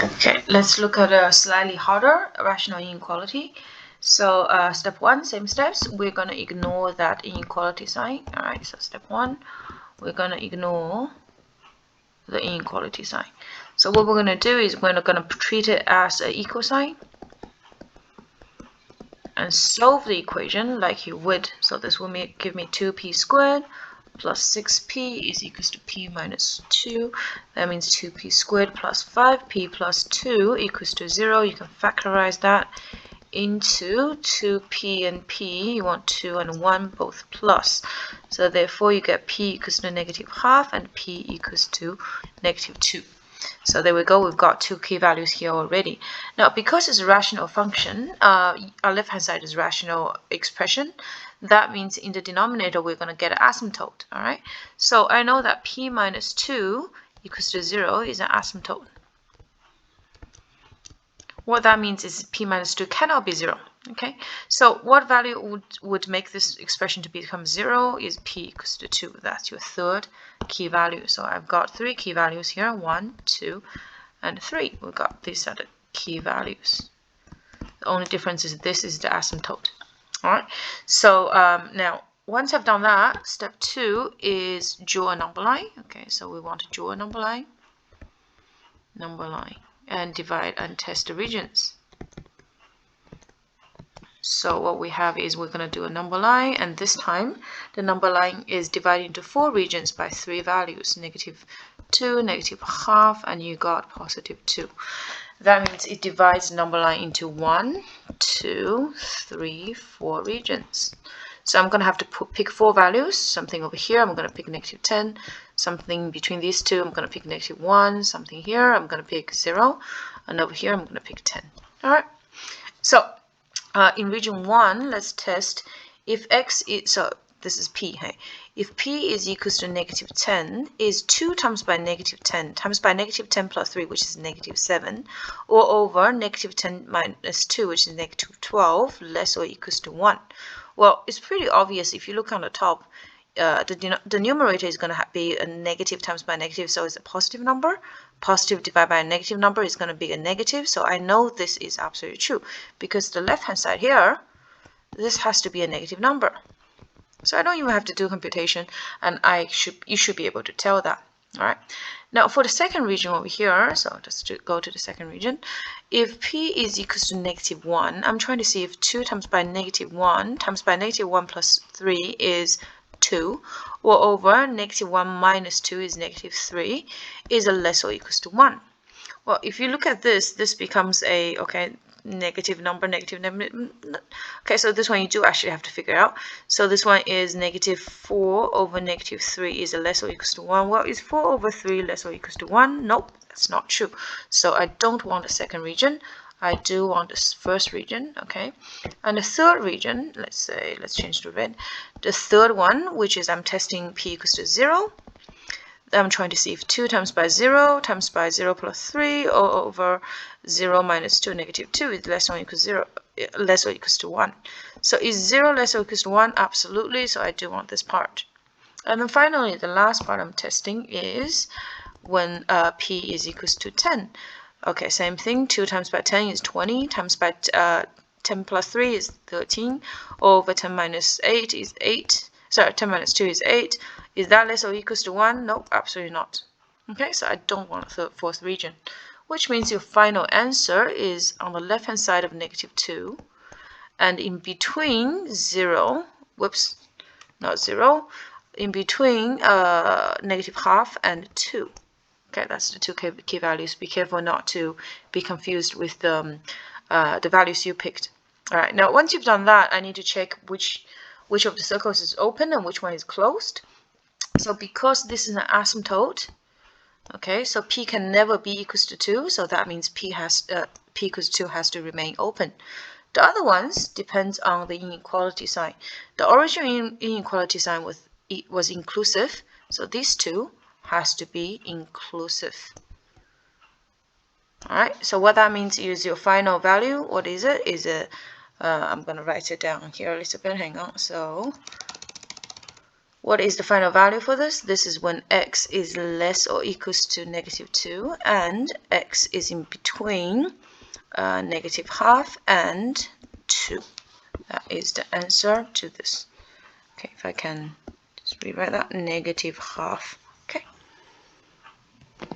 Okay, let's look at a slightly harder rational inequality. So step one, same steps. We're going to ignore that inequality sign. All right, so step one, we're going to ignore the inequality sign. So what we're going to do is we're going to treat it as an equal sign and solve the equation like you would. So this will give me 2p squared plus 6p is equals to p minus 2. That means 2p squared plus 5p plus 2 equals to 0. You can factorize that into 2p and p. You want 2 and 1 both plus. So therefore you get p equals to negative half and p equals to negative 2. So there we go, we've got two key values here already. Now, because it's a rational function, our left-hand side is rational expression. That means in the denominator, we're going to get an asymptote, all right? So I know that p minus 2 equals to 0 is an asymptote. What that means is p minus 2 cannot be 0, okay? So what value would make this expression to become 0 is p equals to 2. That's your third key value. So I've got three key values here, 1, 2, and 3. We've got these are the key values. The only difference is this is the asymptote. All right, so now once I've done that, step 2 is draw a number line. Okay, so we want to draw a number line, and divide and test the regions. So what we have is we're going to do a number line, and this time the number line is divided into 4 regions by 3 values, negative 2, negative half, and you got positive 2. That means it divides the number line into 1, 2, 3, 4 regions. So I'm going to have to pick 4 values. Something over here, I'm going to pick negative 10. Something between these two, I'm going to pick negative 1. Something here, I'm going to pick 0. And over here, I'm going to pick 10. All right. So in region 1, let's test if x is, so this is p, hey? If p is equals to negative 10, is 2 times by negative 10 times by negative 10 plus 3, which is negative 7, or over negative 10 minus 2, which is negative 12, less or equals to 1? Well, it's pretty obvious if you look on the top. The numerator is going to be a negative times by negative, so it's a positive number. Positive divided by a negative number is going to be a negative, so I know this is absolutely true because the left-hand side here, this has to be a negative number. So I don't even have to do computation, and you should be able to tell that. All right. Now for the second region over here, so just to go to the second region, if p is equals to negative 1, I'm trying to see if 2 times by negative 1 times by negative 1 plus 3 is 2, or over negative 1 minus 2 is negative 3, is a less or equals to 1. Well, if you look at this, this becomes a, okay, negative number, negative. Okay, so this one you do actually have to figure out. So this one is negative 4 over negative 3 is a less or equals to 1. Well, is 4 over 3 less or equals to 1? Nope, that's not true. So I don't want the second region. I do want this first region, okay? And the third region, let's change to red. The third one, which is I'm testing p equals to 0. I'm trying to see if 2 times by 0 plus 3 or over 0 minus 2 negative 2 is less or equals 0, less or equals to 1. So is 0 less or equals to 1? Absolutely. So I do want this part. And then finally, the last part I'm testing is when p is equals to 10. Okay, same thing. 2 times by 10 is 20. Times by 10 plus 3 is 13. Over 10 minus 8 is 8. Sorry, 10 minus 2 is 8. Is that less or equals to 1? Nope, absolutely not. Okay, so I don't want a fourth region, which means your final answer is on the left-hand side of negative 2, and in between 0, whoops, not 0, in between negative half and 2. Okay, that's the two key values. Be careful not to be confused with the values you picked. All right, now once you've done that, I need to check which of the circles is open and which one is closed. So because this is an asymptote, okay, so p can never be equals to 2, so that means p equals 2 has to remain open. The other ones depends on the inequality sign. The original inequality sign was inclusive, so these two has to be inclusive. All right, so what that means is your final value. What is it? Is I'm going to write it down here a little bit. Hang on. So What is the final value for this? This is when x is less or equals to -2 and x is in between -0.5 and 2. That is the answer to this. Okay, if I can just rewrite that, -0.5